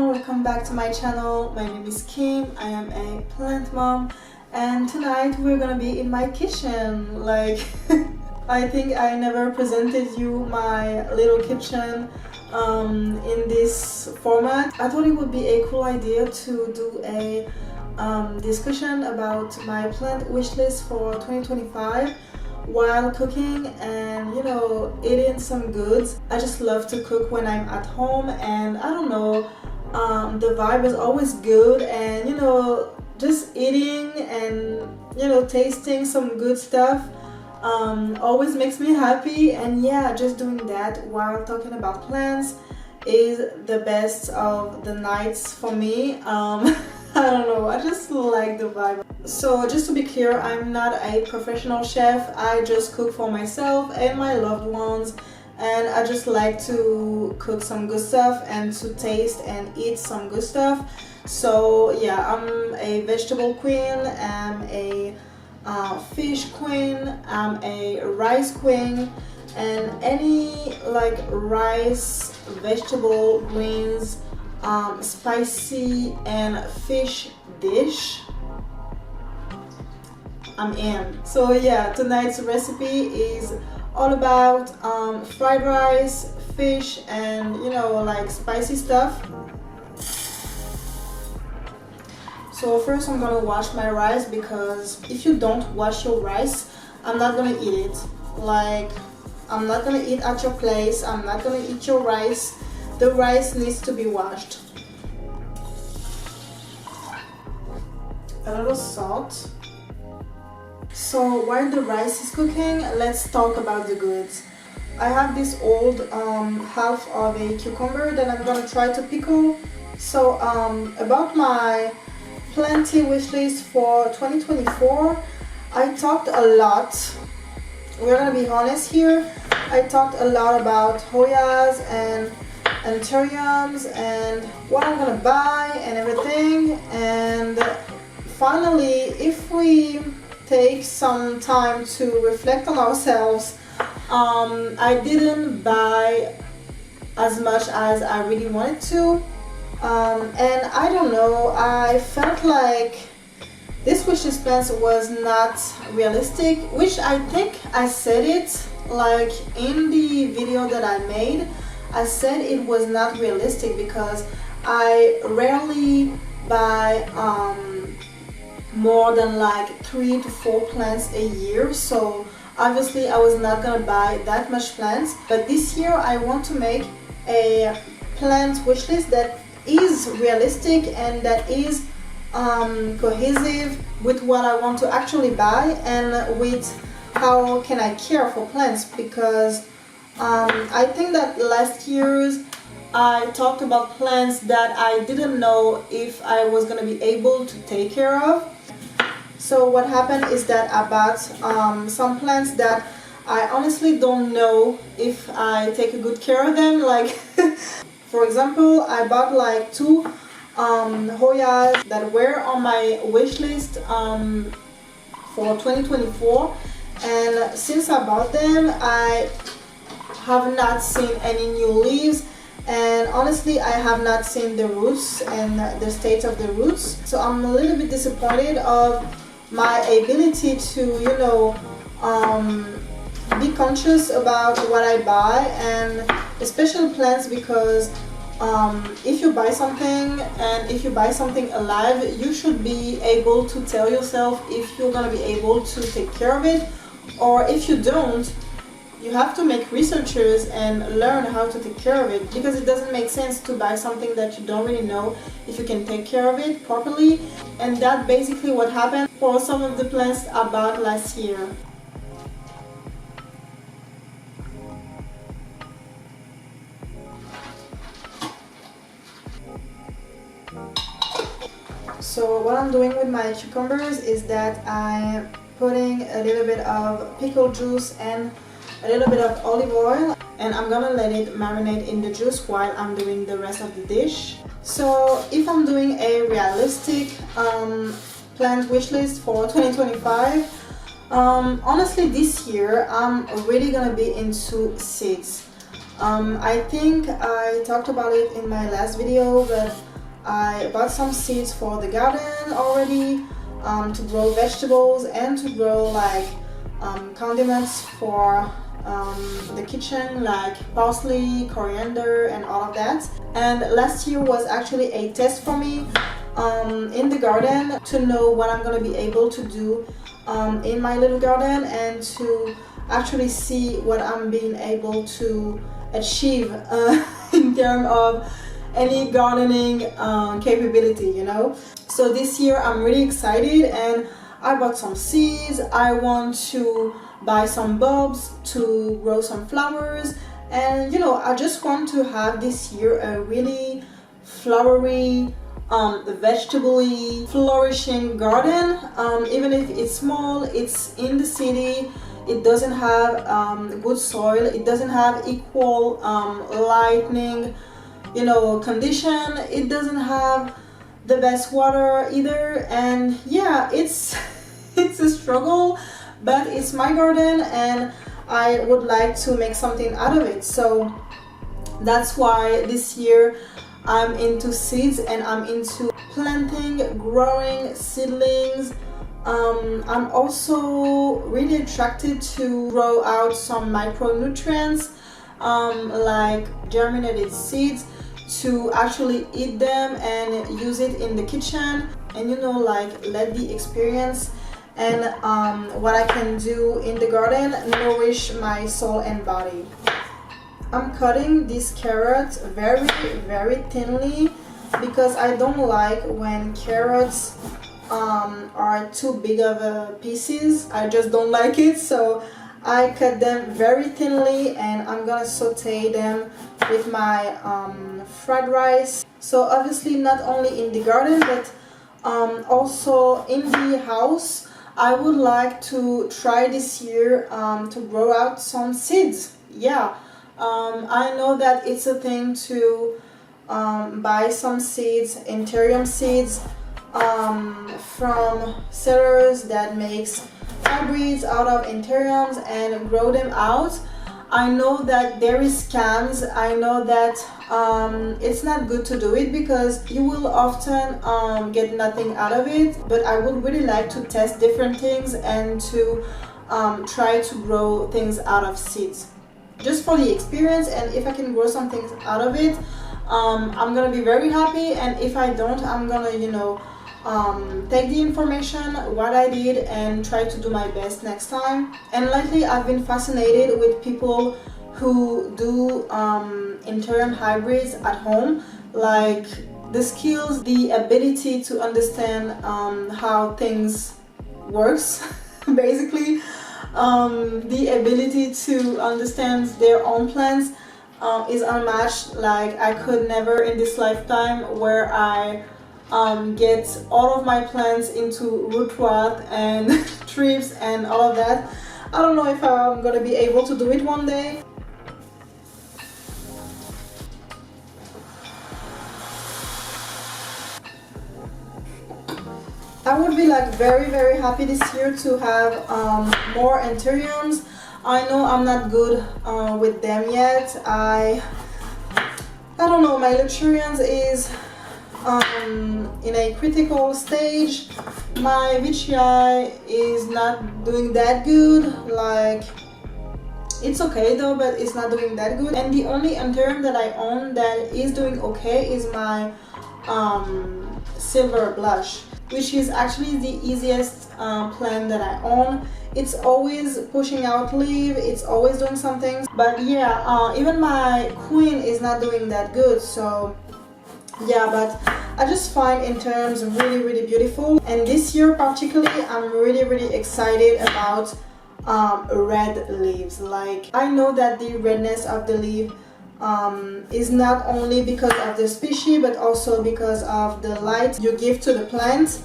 everyone, welcome back to my channel. My name is Kim. I am a plant mom and tonight we're gonna be in my kitchen. Like I think I never presented you my little kitchen in this format. I thought it would be a cool idea to do a discussion about my plant wish list for 2025 while cooking and, you know, eating some goods. I just love to cook when I'm at home, and I don't know, the vibe is always good, and, you know, just eating and, you know, tasting some good stuff always makes me happy. And yeah, just doing that while talking about plants is the best of the nights for me. I don't know, I just like the vibe. So just to be clear, I'm not a professional chef. I just cook for myself and my loved ones, and I just like to cook some good stuff and to taste and eat some good stuff. So yeah, I'm a vegetable queen, I'm a fish queen, I'm a rice queen, and any like rice, vegetable, greens, spicy and fish dish, I'm in. So yeah, tonight's recipe is all about fried rice, fish, and, you know, like spicy stuff. So first I'm gonna wash my rice, because if you don't wash your rice, I'm not gonna eat it. Like, I'm not gonna eat at your place, I'm not gonna eat your rice. The rice needs to be washed. A little salt. So while the rice is cooking, let's talk about the goods. I have this old half of a cucumber that I'm gonna try to pickle. So about my plenty wish list for 2024, I talked a lot. We're gonna be honest here. I talked a lot about Hoyas and Anthuriums and what I'm gonna buy and everything. And finally, if we take some time to reflect on ourselves, I didn't buy as much as I really wanted to, and I don't know, I felt like this wishlist plans was not realistic, which I think I said it like in the video that I made. I said it was not realistic because I rarely buy more than like 3 to 4 plants a year, so obviously I was not gonna buy that much plants. But this year I want to make a plant wish list that is realistic and that is cohesive with what I want to actually buy and with how can I care for plants, because I think that last year's I talked about plants that I didn't know if I was gonna be able to take care of. So what happened is that I bought some plants that I honestly don't know if I take a good care of them. Like for example, I bought like 2 Hoyas that were on my wish list for 2024, and since I bought them I have not seen any new leaves, and honestly I have not seen the roots and the state of the roots. So I'm a little bit disappointed of my ability to, you know, be conscious about what I buy, and especially plants, because if you buy something and if you buy something alive, you should be able to tell yourself if you're gonna be able to take care of it, or if you don't, you have to make researches and learn how to take care of it, because it doesn't make sense to buy something that you don't really know if you can take care of it properly. And that's basically what happened for some of the plants I bought last year. So what I'm doing with my cucumbers is that I'm putting a little bit of pickle juice and a little bit of olive oil, and I'm gonna let it marinate in the juice while I'm doing the rest of the dish. So if I'm doing a realistic plant wish list for 2025, honestly this year I'm really gonna be into seeds. I think I talked about it in my last video, but I bought some seeds for the garden already, to grow vegetables and to grow like condiments for the kitchen, like parsley, coriander, and all of that. And last year was actually a test for me in the garden to know what I'm gonna be able to do in my little garden, and to actually see what I'm being able to achieve in terms of any gardening capability, you know. So this year I'm really excited, and I bought some seeds. I want to buy some bulbs to grow some flowers, and you know, I just want to have this year a really flowery, vegetable-y, flourishing garden. Even if it's small, it's in the city, it doesn't have good soil, it doesn't have equal lightning, you know, condition, it doesn't have the best water either, and yeah, it's it's a struggle, but it's my garden and I would like to make something out of it. So that's why this year I'm into seeds and I'm into planting, growing seedlings. I'm also really attracted to grow out some micronutrients, like germinated seeds, to actually eat them and use it in the kitchen, and you know, like let the experience and what I can do in the garden nourish my soul and body. I'm cutting these carrots very, very thinly because I don't like when carrots are too big of pieces. I just don't like it, so I cut them very thinly and I'm gonna saute them with my fried rice. So obviously not only in the garden but also in the house, I would like to try this year to grow out some seeds. Yeah, I know that it's a thing to buy some seeds, Anthurium seeds, from sellers that makes hybrids out of Anthuriums and grow them out. I know that there is scams. I know that it's not good to do it because you will often get nothing out of it, but I would really like to test different things and to try to grow things out of seeds just for the experience. And if I can grow some things out of it, I'm gonna be very happy, and if I don't, I'm gonna, you know, take the information, what I did, and try to do my best next time. And lately I've been fascinated with people who do Anthurium hybrids at home, like the skills, the ability to understand how things works basically, the ability to understand their own plants is unmatched. Like I could never in this lifetime where I get all of my plants into root rot and trips and all of that. I don't know if I'm gonna be able to do it one day. I would be like very, very happy this year to have more Anthuriums. I know I'm not good with them yet. I don't know, my luxurians is in a critical stage. My Vichii is not doing that good. Like, it's okay though, but it's not doing that good. And the only Anthurium that I own that is doing okay is my silver blush, which is actually the easiest plant that I own. It's always pushing out leaf, it's always doing something. But yeah, even my queen is not doing that good. So yeah, but I just find Anthuriums really, really beautiful. And this year particularly, I'm really, really excited about red leaves. Like, I know that the redness of the leaf is not only because of the species but also because of the light you give to the plant.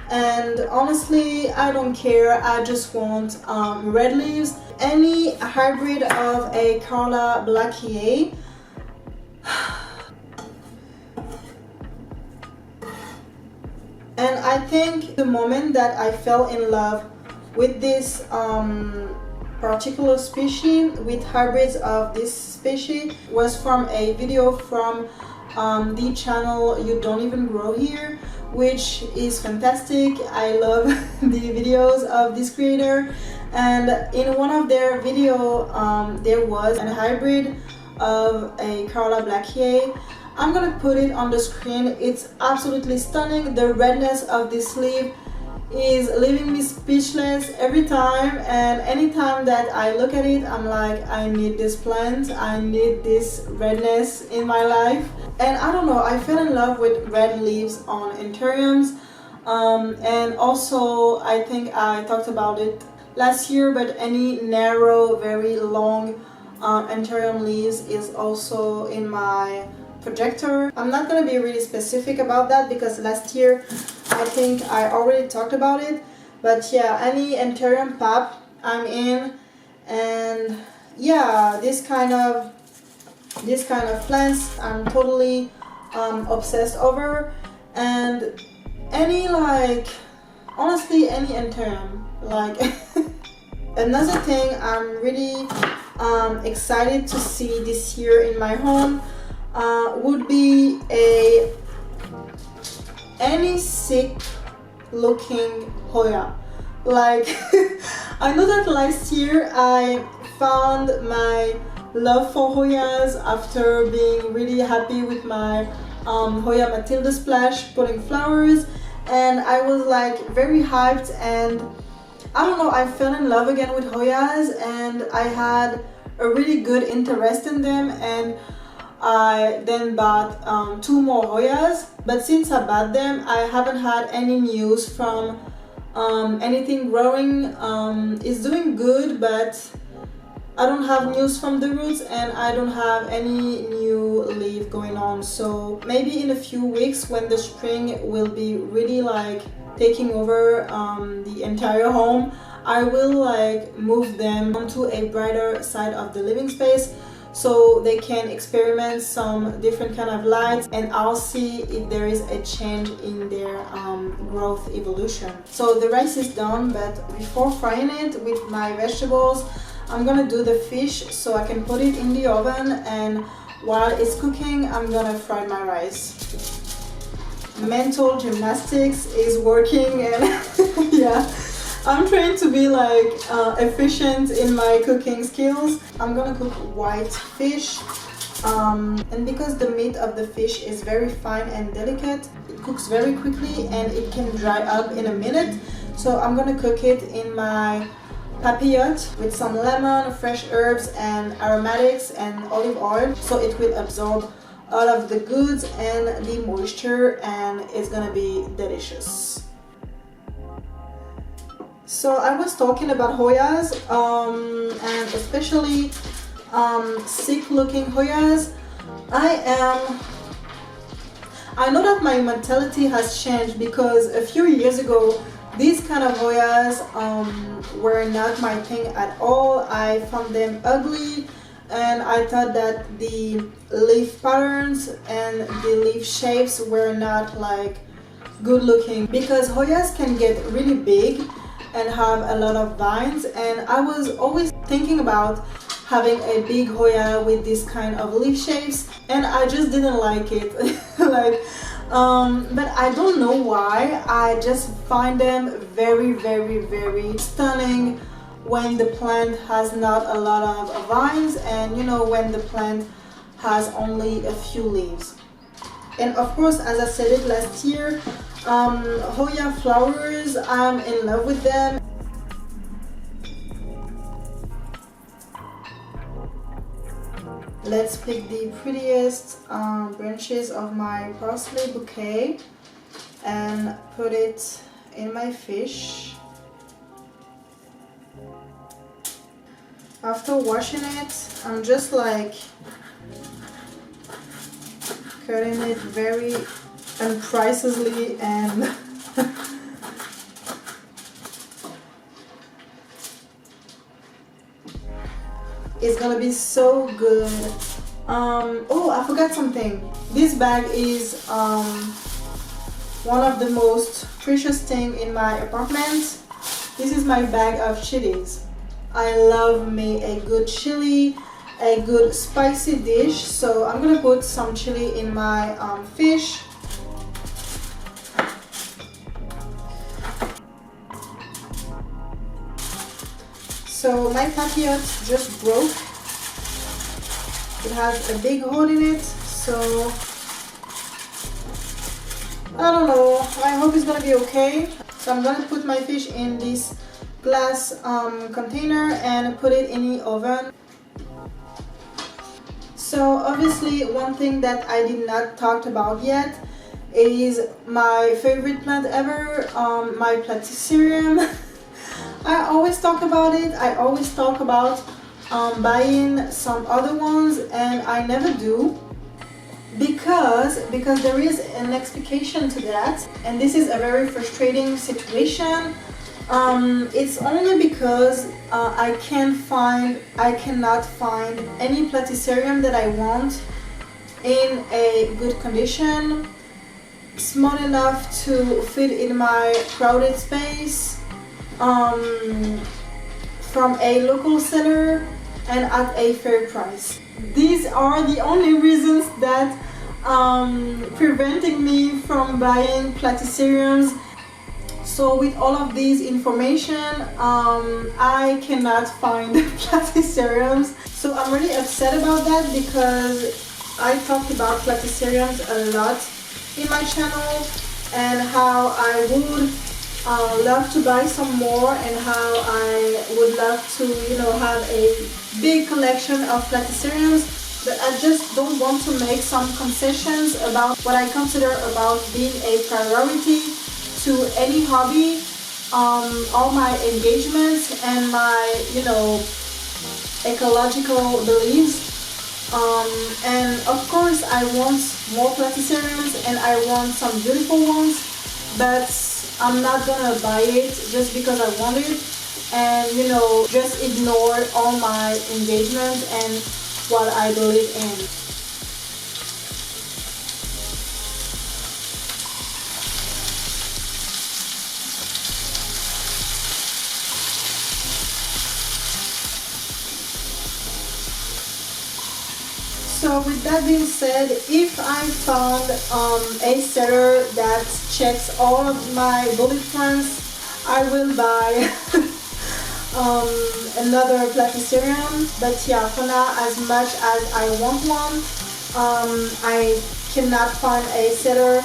And honestly, I don't care, I just want red leaves. Any hybrid of a Carla Blackier. And I think the moment that I fell in love with this particular species, with hybrids of this species, was from a video from the channel You Don't Even Grow Here, which is fantastic. I love the videos of this creator, and in one of their video there was a hybrid of a Carla Blackier. I'm gonna put it on the screen. It's absolutely stunning. The redness of this leaf is leaving me speechless every time, and anytime that I look at it, I'm like, I need this plant, I need this redness in my life. And I don't know, I fell in love with red leaves on Anthuriums, and also I think I talked about it last year, but any narrow, very long Anthurium leaves is also in my projector. I'm not going to be really specific about that because last year I think I already talked about it, but yeah, any Anthurium pop I'm in. And yeah, this kind of plants I'm totally obsessed over. And any, like, honestly, any Anthurium, like another thing I'm really excited to see this year in my home would be any sick looking Hoya. Like I know that last year I found my love for Hoyas after being really happy with my Hoya Matilda Splash putting flowers, and I was like very hyped, and I don't know, I fell in love again with Hoyas, and I had a really good interest in them, and I then bought 2 more Hoyas. But since I bought them, I haven't had any news from anything growing. It's doing good, but I don't have news from the roots, and I don't have any new leaf going on. So maybe in a few weeks, when the spring will be really like taking over the entire home, I will like move them onto a brighter side of the living space so they can experiment some different kind of lights, and I'll see if there is a change in their growth evolution. So the rice is done, but before frying it with my vegetables, I'm gonna do the fish so I can put it in the oven, and while it's cooking, I'm gonna fry my rice. Mental gymnastics is working, and yeah, I'm trying to be like efficient in my cooking skills. I'm gonna cook white fish, and because the meat of the fish is very fine and delicate, it cooks very quickly and it can dry up in a minute. So I'm gonna cook it in my papillote with some lemon, fresh herbs and aromatics and olive oil, so it will absorb all of the goods and the moisture, and it's gonna be delicious. So I was talking about Hoyas, and especially sick looking Hoyas. I know that my mentality has changed, because a few years ago these kind of Hoyas were not my thing at all. I found them ugly, and I thought that the leaf patterns and the leaf shapes were not like good looking, because Hoyas can get really big and have a lot of vines, and I was always thinking about having a big Hoya with this kind of leaf shapes, and I just didn't like it. Like but I don't know why, I just find them very, very, very stunning when the plant has not a lot of vines, and you know, when the plant has only a few leaves. And of course, as I said it last year, Hoya flowers, I'm in love with them. Let's pick the prettiest branches of my parsley bouquet and put it in my fish. After washing it, I'm just like cutting it very unprecisely, and it's gonna be so good. Oh, I forgot something. This bag is one of the most precious thing in my apartment. This is my bag of chilies. I love me a good chili, a good spicy dish. So I'm gonna put some chili in my fish. So my papiot just broke. It has a big hole in it, so I don't know. I hope it's gonna be okay. So I'm gonna put my fish in this glass container and put it in the oven. So obviously one thing that I did not talk about yet is my favorite plant ever, my Platycerium. I always talk about it. I always talk about buying some other ones, and I never do because there is an explication to that, and this is a very frustrating situation. It's only because I cannot find any Platycerium that I want in a good condition, small enough to fit in my crowded space, from a local seller and at a fair price. These are the only reasons that preventing me from buying Platyceriums. So with all of these information, I cannot find Platyceriums. So I'm really upset about that because I talked about Platyceriums a lot in my channel and how I would love to buy some more and how I would love to, have a big collection of Platyceriums, but I just don't want to make some concessions about what I consider about being a priority to any hobby, all my engagements and my, ecological beliefs. And of course I want more Platyceriums and I want some beautiful ones, but I'm not gonna buy it just because I want it and just ignore all my engagement and what I believe in. So with that being said, if I found a seller that checks all of my bullet points, I will buy another Platycerium. But yeah, for now, as much as I want one, I cannot find a seller.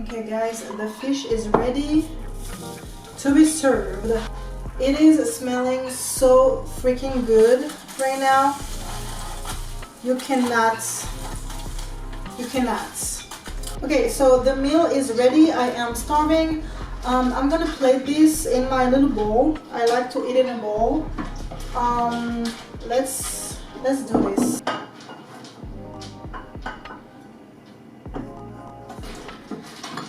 Okay guys, the fish is ready to be served. It is smelling so freaking good right now. You cannot. Okay, so the meal is ready. I am starving. I'm gonna plate this in my little bowl. I like to eat in a bowl. Let's do this.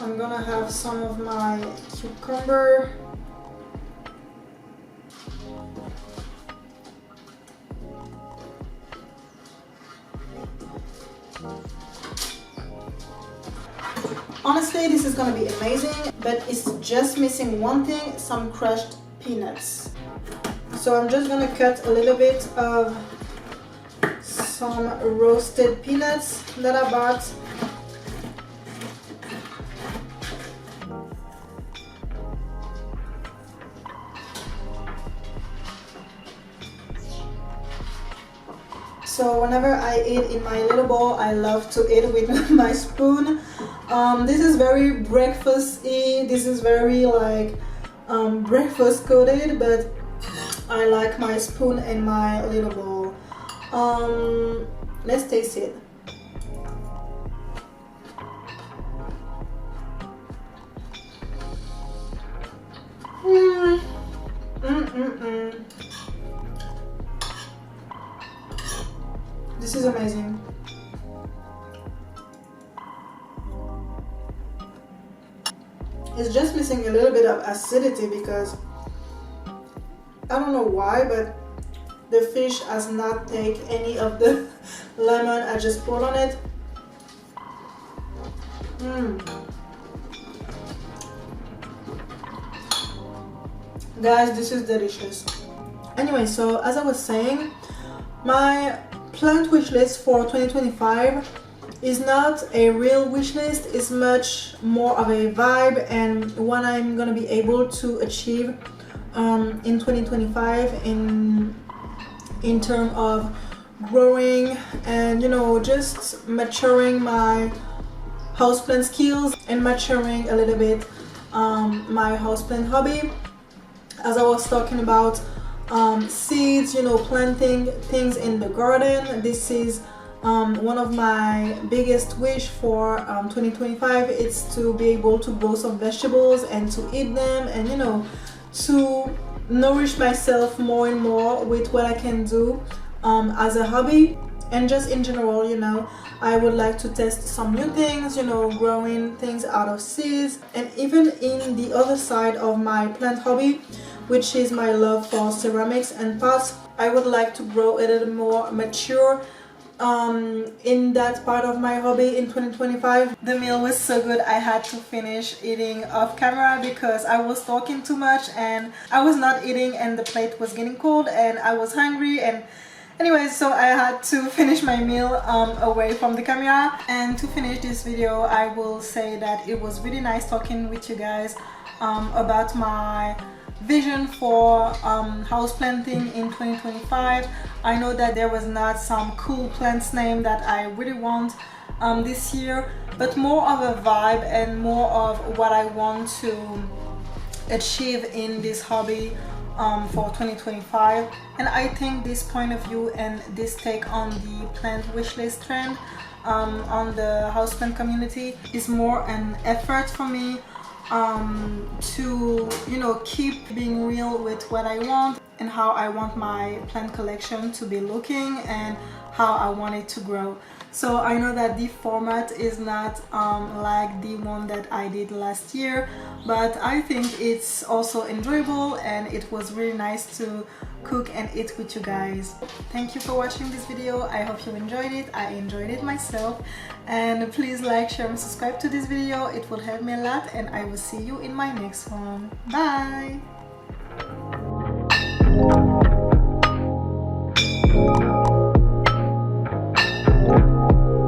I'm gonna have some of my cucumber. Honestly, this is gonna be amazing, but it's just missing one thing, some crushed peanuts. So I'm just gonna cut a little bit of some roasted peanuts that I bought. So whenever I eat in my little bowl, I love to eat with my spoon. This is very breakfasty. This is very like breakfast coated, but I like my spoon and my little bowl. Let's taste it. This is amazing. It's just missing a little bit of acidity because I don't know why, but the fish has not taken any of the lemon I just poured on it. Guys, this is delicious. Anyway, so as I was saying, my plant wish list for 2025 is not a real wish list. It's much more of a vibe and what I'm gonna be able to achieve in 2025 in terms of growing and, you know, just maturing my houseplant skills and maturing a little bit my houseplant hobby. As I was talking about seeds, you know, planting things in the garden, this is one of my biggest wish for 2025. It's to be able to grow some vegetables and to eat them, and, you know, to nourish myself more and more with what I can do as a hobby. And just in general, you know, I would like to test some new things, you know, growing things out of seeds. And even in the other side of my plant hobby, which is my love for ceramics and pots, I would like to grow a little more mature in that part of my hobby in 2025. The meal was so good I had to finish eating off camera because I was talking too much and I was not eating and the plate was getting cold and I was hungry. And anyway, so I had to finish my meal away from the camera. And to finish this video, I will say that it was really nice talking with you guys about my vision for house planting in 2025. I know that there was not some cool plants name that I really want this year, but more of a vibe and more of what I want to achieve in this hobby for 2025. And I think this point of view and this take on the plant wish list trend on the houseplant community is more an effort for me to, you know, keep being real with what I want and how I want my plant collection to be looking and how I want it to grow. So I know that the format is not like the one that I did last year, but I think it's also enjoyable and it was really nice to cook and eat with you guys. Thank you for watching this video. I hope you enjoyed it. I enjoyed it myself. And please like, share and subscribe to this video. It will help me a lot and I will see you in my next one. Bye!